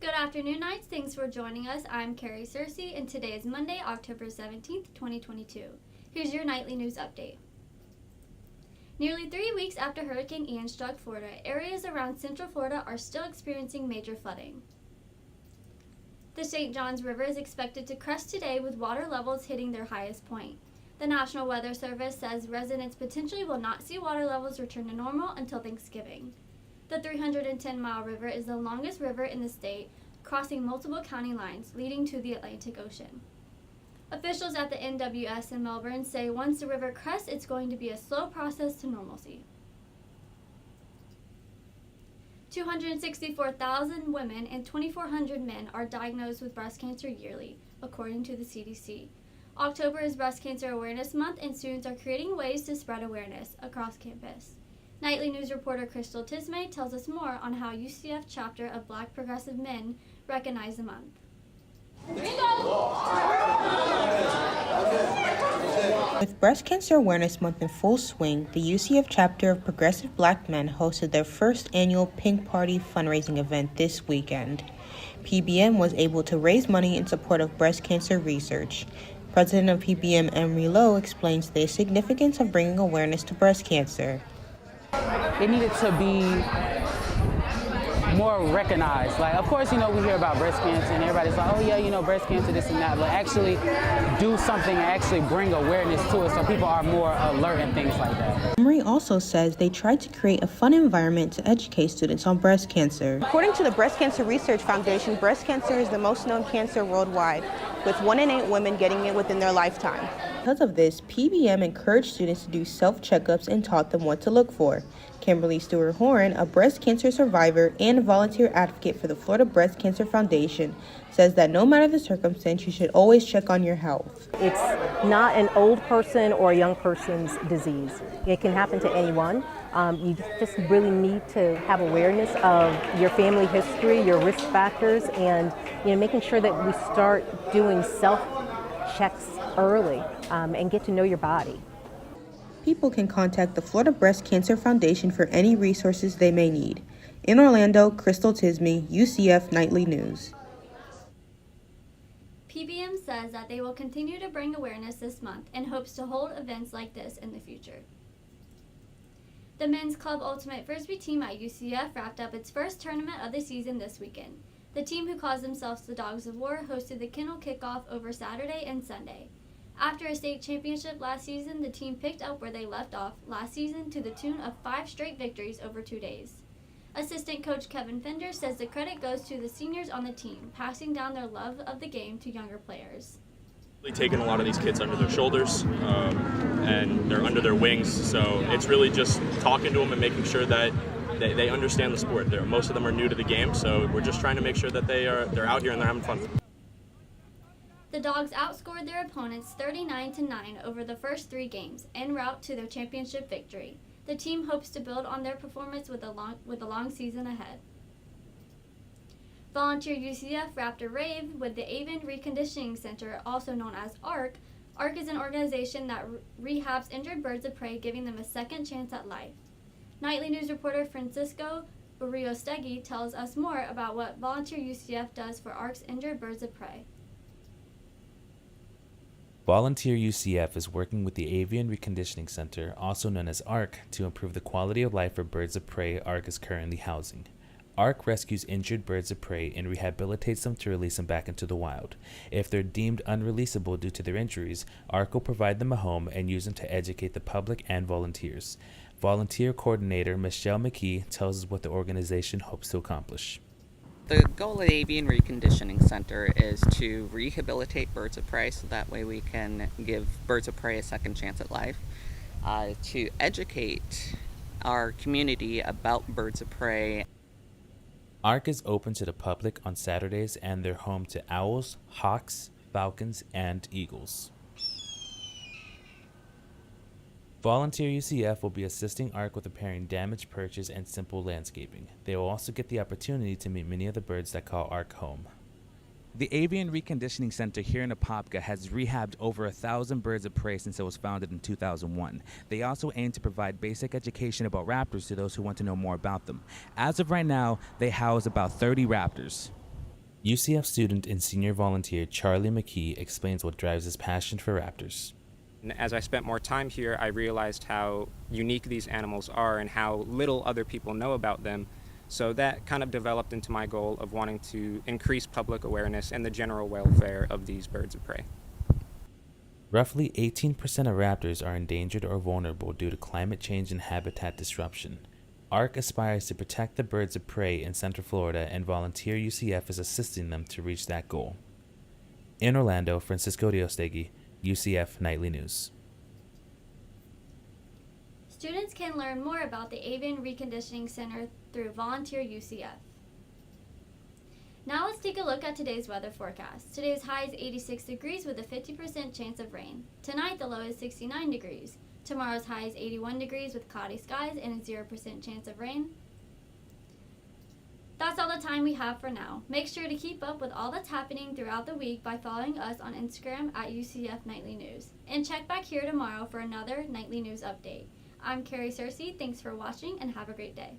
Good afternoon, Knights. Thanks for joining us. I'm Keri Cercy, and today is Monday, October 17th, 2022. Here's your nightly news update. Nearly 3 weeks after Hurricane Ian struck Florida, areas around Central Florida are still experiencing major flooding. The St. Johns River is expected to crest today with water levels hitting their highest point. The National Weather Service says residents potentially will not see water levels return to normal until Thanksgiving. The 310-mile river is the longest river in the state, crossing multiple county lines, leading to the Atlantic Ocean. Officials at the NWS in Melbourne say once the river crests, it's going to be a slow process to normalcy. 264,000 women and 2,400 men are diagnosed with breast cancer yearly, according to the CDC. October is Breast Cancer Awareness Month, and students are creating ways to spread awareness across campus. Nightly News reporter Crystal Tismay tells us more on how UCF chapter of Black Progressive Men recognize the month. With Breast Cancer Awareness Month in full swing, the UCF chapter of Progressive Black Men hosted their first annual Pink Party fundraising event this weekend. PBM was able to raise money in support of breast cancer research. President of PBM Emery Lowe explains the significance of bringing awareness to breast cancer. It needed to be more recognized. Like, of course, we hear about breast cancer and everybody's like, oh yeah, breast cancer, this and that, but actually do something and actually bring awareness to it so people are more alert and things like that. Emery also says they tried to create a fun environment to educate students on breast cancer. According to the Breast Cancer Research Foundation, breast cancer is the most known cancer worldwide, with 1 in 8 women getting it within their lifetime. Because of this, PBM encouraged students to do self-checkups and taught them what to look for. Kimberly Stewart-Horan, a breast cancer survivor and a volunteer advocate for the Florida Breast Cancer Foundation, says that no matter the circumstance, you should always check on your health. It's not an old person or a young person's disease. It can happen to anyone. You just really need to have awareness of your family history, your risk factors, and making sure that we start doing self-checks early and get to know your body. People can contact the Florida Breast Cancer Foundation for any resources they may need. In Orlando, Crystal Tismay, UCF Knightly News. PBM says that they will continue to bring awareness this month and hopes to hold events like this in the future. The men's club ultimate frisbee team at UCF wrapped up its first tournament of the season this weekend. The team, who calls themselves the Dogs of War, hosted the kennel kickoff over Saturday and Sunday. After a state championship last season, the team picked up where they left off last season to the tune of 5 straight victories over 2 days. Assistant coach Kevin Fender says the credit goes to the seniors on the team, passing down their love of the game to younger players. Taking a lot of these kids under their shoulders and they're under their wings, so it's really just talking to them and making sure that they understand the sport. Most of them are new to the game, so we're just trying to make sure that they're out here and they're having fun. The Dogs outscored their opponents 39-9 over the first 3 games, en route to their championship victory. The team hopes to build on their performance with a long season ahead. Volunteer UCF Raptor Rave with the Avon Reconditioning Center, also known as ARC. ARC is an organization that rehabs injured birds of prey, giving them a second chance at life. Nightly News reporter Francisco Barriostegui tells us more about what Volunteer UCF does for ARC's injured birds of prey. Volunteer UCF is working with the Avian Reconditioning Center, also known as ARC, to improve the quality of life for birds of prey ARC is currently housing. ARC rescues injured birds of prey and rehabilitates them to release them back into the wild. If they're deemed unreleasable due to their injuries, ARC will provide them a home and use them to educate the public and volunteers. Volunteer coordinator Michelle McKee tells us what the organization hopes to accomplish. The goal of the Avian Reconditioning Center is to rehabilitate birds of prey so that way we can give birds of prey a second chance at life, to educate our community about birds of prey. ARC is open to the public on Saturdays, and they're home to owls, hawks, falcons, and eagles. Volunteer UCF will be assisting ARC with repairing damaged perches and simple landscaping. They will also get the opportunity to meet many of the birds that call ARC home. The Avian Reconditioning Center here in Apopka has rehabbed over 1,000 birds of prey since it was founded in 2001. They also aim to provide basic education about raptors to those who want to know more about them. As of right now, they house about 30 raptors. UCF student and senior volunteer Charlie McKee explains what drives his passion for raptors. As I spent more time here, I realized how unique these animals are and how little other people know about them. So that kind of developed into my goal of wanting to increase public awareness and the general welfare of these birds of prey. Roughly 18% of raptors are endangered or vulnerable due to climate change and habitat disruption. ARC aspires to protect the birds of prey in Central Florida, and Volunteer UCF is assisting them to reach that goal. In Orlando, Francisco Diostegui, UCF Nightly News. Students can learn more about the Avian Reconditioning Center through Volunteer UCF. Now let's take a look at today's weather forecast. Today's high is 86 degrees with a 50% chance of rain. Tonight the low is 69 degrees. Tomorrow's high is 81 degrees with cloudy skies and a 0% chance of rain. That's all the time we have for now. Make sure to keep up with all that's happening throughout the week by following us on Instagram at UCF Nightly News. And check back here tomorrow for another Nightly News update. I'm Keri Cercy. Thanks for watching and have a great day.